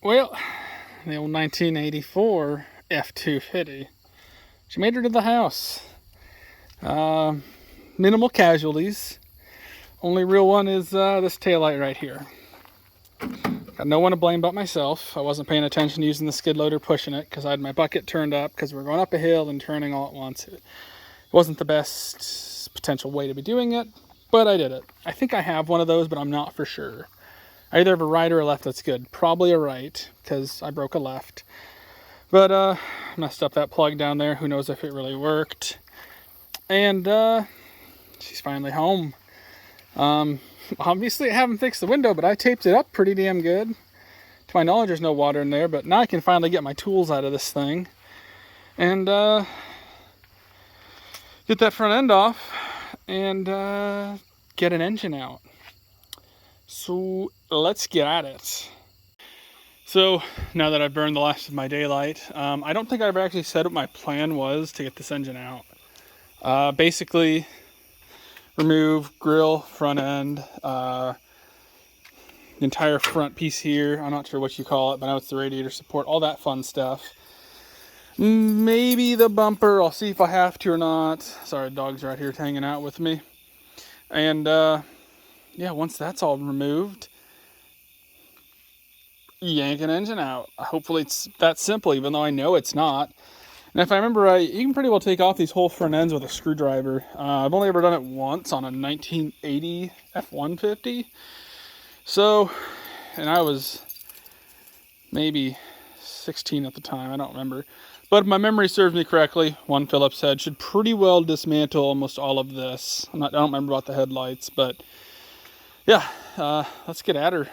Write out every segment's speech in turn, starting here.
Well, the old 1984 F-250. She made her to the house. Minimal casualties. Only real one is this taillight right here. Got no one to blame but myself. I wasn't paying attention using the skid loader pushing it because I had my bucket turned up because we were going up a hill and turning all at once. It wasn't the best potential way to be doing it, but I did it. I think I have one of those, but I'm not for sure. I either have a right or a left that's good. Probably a right because I broke a left. But messed up that plug down there. Who knows if it really worked. And she's finally home. Obviously I haven't fixed the window, but I taped it up pretty damn good. To my knowledge, there's no water in there, but now I can finally get my tools out of this thing and get that front end off and get an engine out. So let's get at it. So now that I've burned the last of my daylight, I don't think I've actually said what my plan was to get this engine out. Basically, remove grill, front end, the entire front piece here. I'm not sure what you call it, but now it's the radiator support, all that fun stuff. Maybe the bumper, I'll see if I have to or not. Sorry, dogs are out here hanging out with me. And yeah, once that's all removed, yank an engine out. Hopefully it's that simple, even though I know it's not. And if I remember right, you can pretty well take off these whole front ends with a screwdriver. I've only ever done it once on a 1980 F-150. So, and I was maybe 16 at the time, I don't remember. But if my memory serves me correctly, one Phillips head should pretty well dismantle almost all of this. I don't remember about the headlights, but yeah, let's get at her.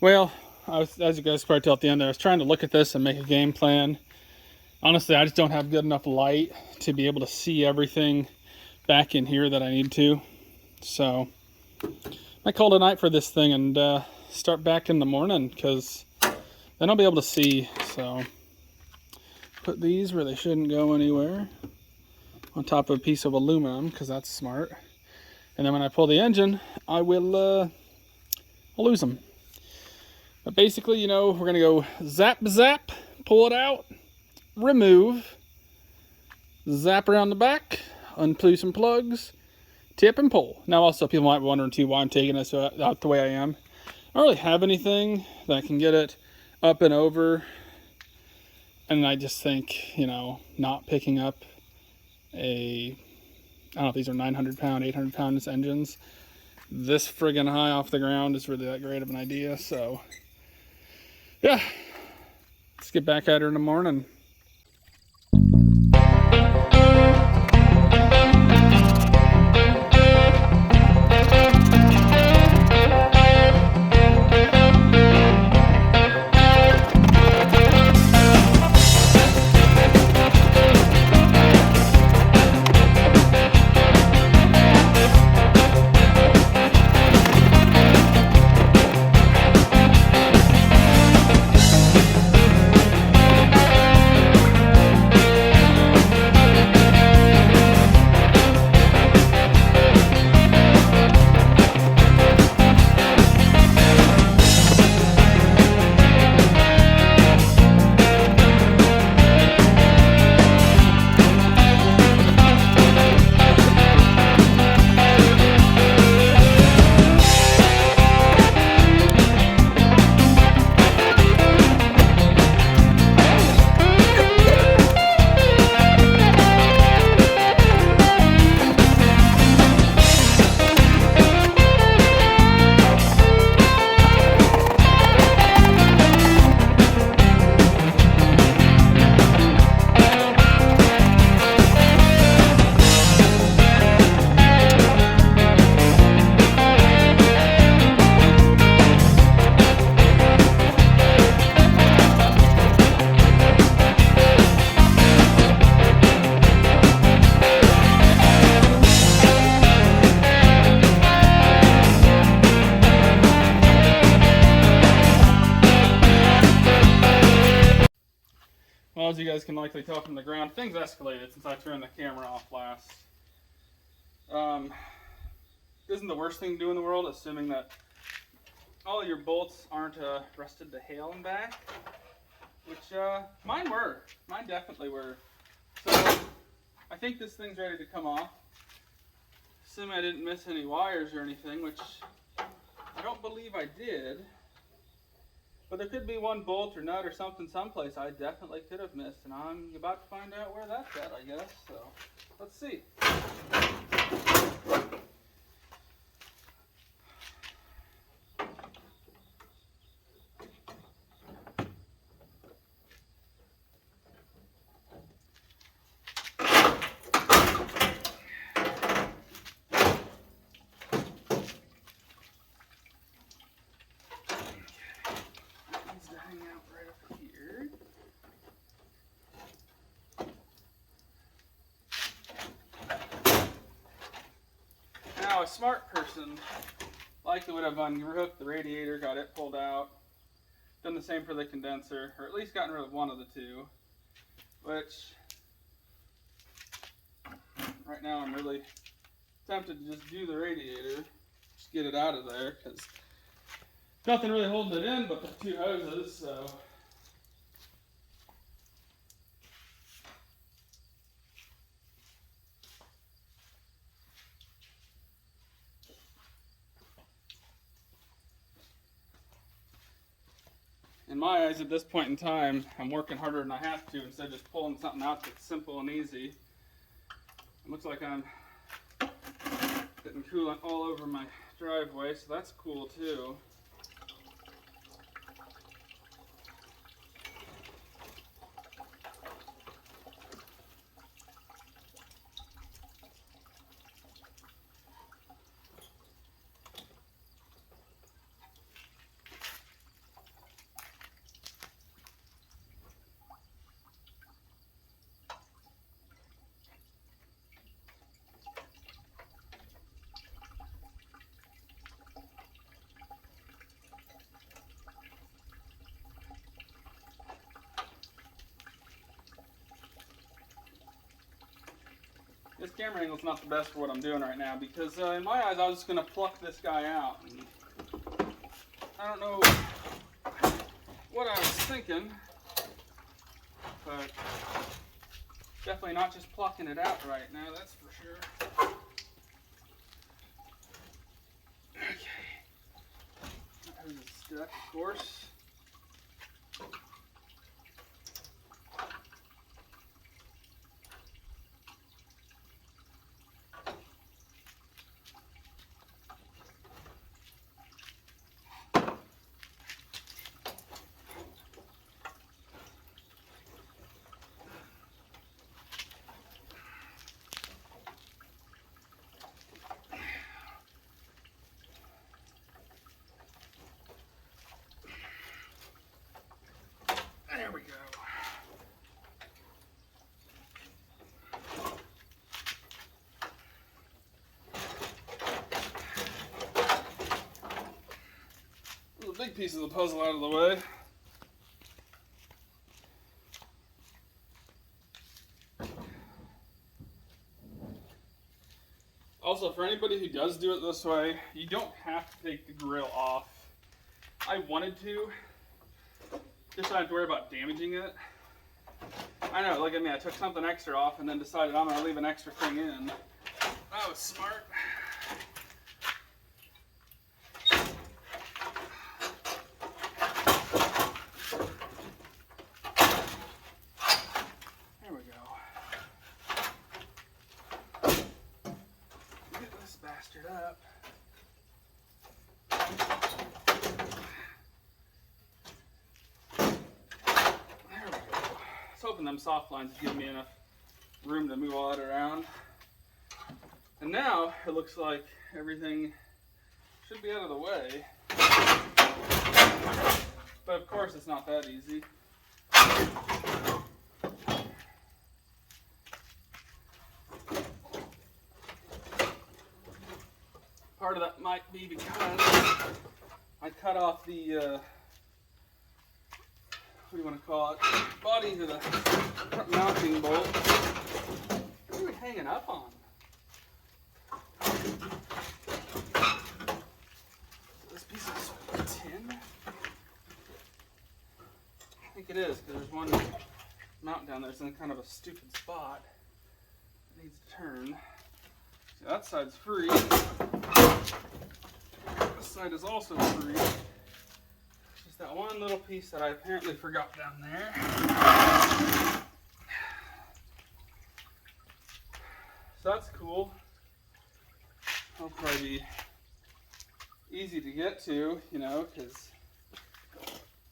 Well, as you guys probably tell at the end there, I was trying to look at this and make a game plan. Honestly, I just don't have good enough light to be able to see everything back in here that I need to. So, I call it a night for this thing and start back in the morning, because then I'll be able to see. So, put these where they shouldn't go anywhere, on top of a piece of aluminum, because that's smart. And then when I pull the engine, I will I'll lose them. But basically, you know, we're going to go zap, zap, pull it out, remove, zap around the back, undo some plugs, tip and pull. Now also people might be wondering too why I'm taking this out the way I am. I don't really have anything that can get it up and over. And I just think, you know, not picking up I don't know if these are 900 pound, 800 pound engines. This friggin' high off the ground is really that great of an idea. So yeah, let's get back at her in the morning. Well, as you guys can likely tell from the ground, things escalated since I turned the camera off last. Isn't the worst thing to do in the world, assuming that all your bolts aren't rusted to hell and back, which mine were. Mine definitely were. So I think this thing's ready to come off. Assuming I didn't miss any wires or anything, which I don't believe I did. But there could be one bolt or nut or something someplace I definitely could have missed, and I'm about to find out where that's at, I guess. So let's see. Now, a smart person likely would have unhooked the radiator, got it pulled out, done the same for the condenser, or at least gotten rid of one of the two, which right now I'm really tempted to just do the radiator, just get it out of there, because nothing really holding it in but the two hoses, so. In my eyes, at this point in time, I'm working harder than I have to instead of just pulling something out that's simple and easy. It looks like I'm getting coolant all over my driveway, so that's cool too. This camera angle's not the best for what I'm doing right now because in my eyes I was just going to pluck this guy out. And I don't know what I was thinking, but definitely not just plucking it out right now, that's for sure. Okay. That hose is stuck, of course. big piece of the puzzle out of the way. Also, for anybody who does do it this way, you don't have to take the grill off. I wanted to, just so I don't have to worry about damaging it. I know, look at me, I took something extra off and then decided I'm going to leave an extra thing in. That was smart. There we go. Get this bastard up. Hoping them soft lines give me enough room to move all that around. And now it looks like everything should be out of the way. But of course it's not that easy. Part of that might be because I cut off the what do you want to call it? Body to the front mounting bolt. What are we hanging up on? This piece of tin? I think it is, because there's one mount down there. It's in kind of a stupid spot. It needs to turn. See, that side's free. This side is also free. That one little piece that I apparently forgot down there. So that's cool. That'll probably be easy to get to, you know, because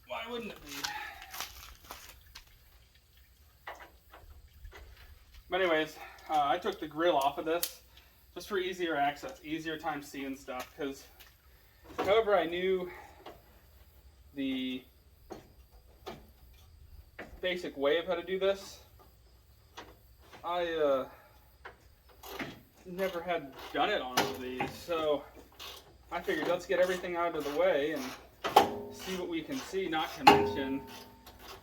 why wouldn't it be? But anyways, I took the grill off of this just for easier access, easier time seeing stuff, because however I knew the basic way of how to do this, I never had done it on one of these, so I figured let's get everything out of the way and see what we can see, not to mention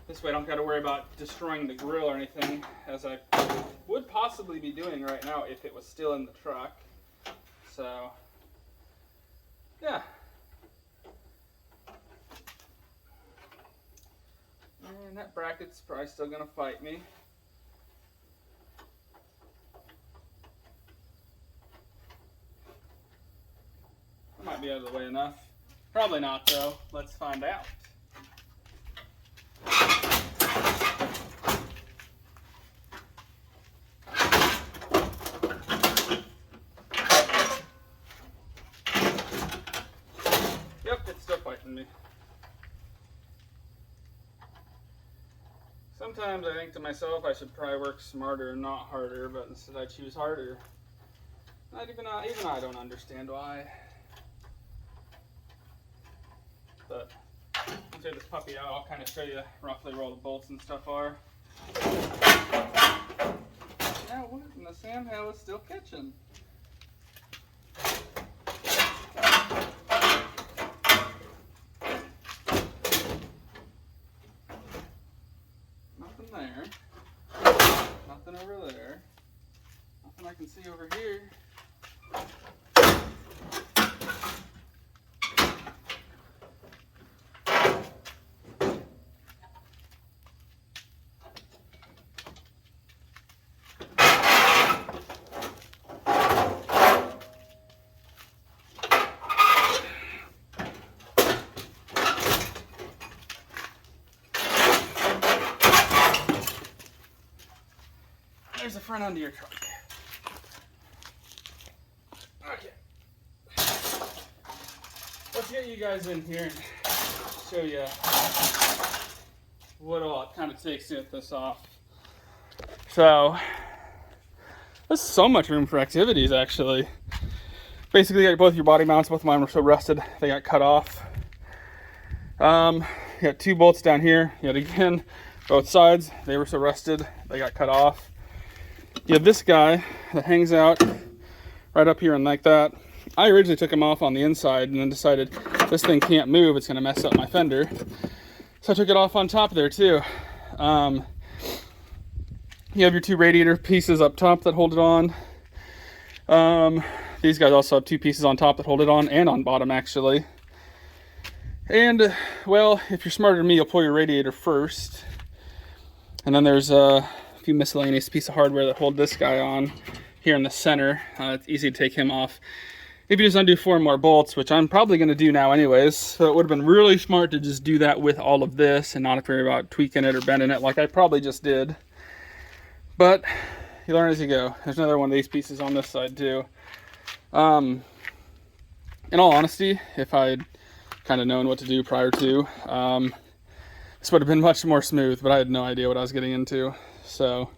this way I don't got to worry about destroying the grill or anything, as I would possibly be doing right now if it was still in the truck. So yeah. And that bracket's probably still going to fight me. That might be out of the way enough. Probably not, though. Let's find out. Yep, it's still fighting me. Sometimes I think to myself I should probably work smarter and not harder, but instead I choose harder. Even I don't understand why. But I'll take this puppy out. I'll kind of show you roughly where all the bolts and stuff are. Now what in the Sam hell is still catching? Nothing there. Nothing over there. Nothing I can see over here. There's the front end of your truck. Okay. Let's get you guys in here and show you what all it kind of takes to get this off. So, there's so much room for activities, actually. Basically, you got both your body mounts. Both of mine were so rusted, they got cut off. You got two bolts down here. Yet again, both sides, they were so rusted, they got cut off. You have this guy that hangs out right up here and like that. I originally took him off on the inside and then decided this thing can't move, it's going to mess up my fender. So I took it off on top there too. You have your two radiator pieces up top that hold it on. These guys also have two pieces on top that hold it on, and on bottom actually. And well, if you're smarter than me, you'll pull your radiator first. And then there's a few miscellaneous pieces of hardware that hold this guy on here in the center. It's easy to take him off if you just undo 4 more bolts, which I'm probably going to do now anyways. So it would have been really smart to just do that with all of this and not have to worry about tweaking it or bending it like I probably just did. But you learn as you go. There's another one of these pieces on this side too. In all honesty, if I'd kind of known what to do prior to, this would have been much more smooth, but I had no idea what I was getting into. So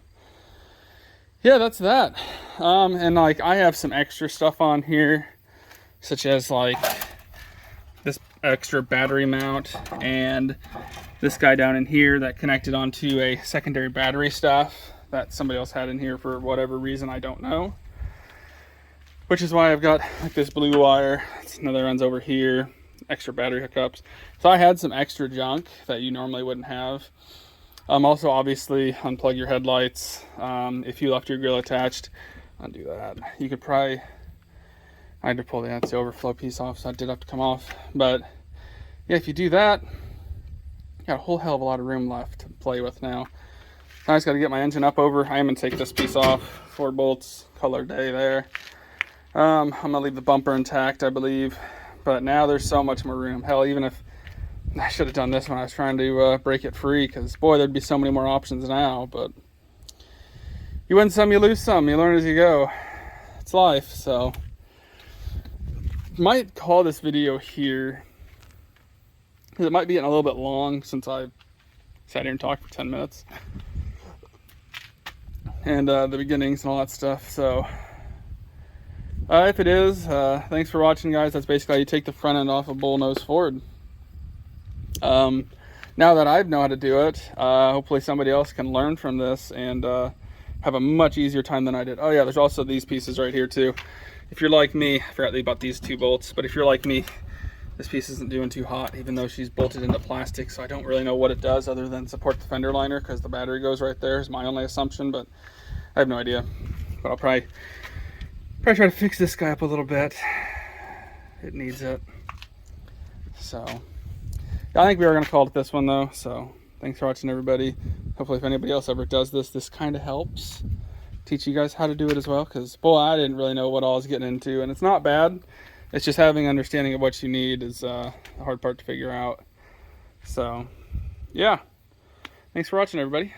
yeah, that's that. And like, I have some extra stuff on here, such as like this extra battery mount and this guy down in here that connected onto a secondary battery stuff that somebody else had in here for whatever reason, I don't know. Which is why I've got like this blue wire, another runs over here, extra battery hookups. So I had some extra junk that you normally wouldn't have. Also, obviously, unplug your headlights. If you left your grill attached, undo that. You could probably, I had to pull the overflow piece off, so that did have to come off. But yeah, if you do that, you got a whole hell of a lot of room left to play with now. I just got to get my engine up over. I am going to take this piece off. 4 bolts, color day there. I'm going to leave the bumper intact, I believe. But now there's so much more room. Hell, even if I should have done this when I was trying to break it free, because boy, there'd be so many more options now. But you win some, you lose some. You learn as you go. It's life. So might call this video here, because it might be getting a little bit long since I sat here and talked for 10 minutes. And the beginnings and all that stuff. So if it is, thanks for watching, guys. That's basically how you take the front end off a Bullnose Ford. Now that I know how to do it, hopefully somebody else can learn from this and have a much easier time than I did. Oh yeah, there's also these pieces right here too. If you're like me, I forgot about these 2 bolts, but if you're like me, this piece isn't doing too hot, even though she's bolted into plastic, so I don't really know what it does other than support the fender liner, because the battery goes right there is my only assumption, but I have no idea. But I'll probably try to fix this guy up a little bit. It needs it. So I think we are going to call it this one though. So thanks for watching, everybody. Hopefully if anybody else ever does this, this kind of helps teach you guys how to do it as well, because boy, I didn't really know what I was getting into, and it's not bad. It's just having understanding of what you need is the hard part to figure out. So yeah, thanks for watching, everybody.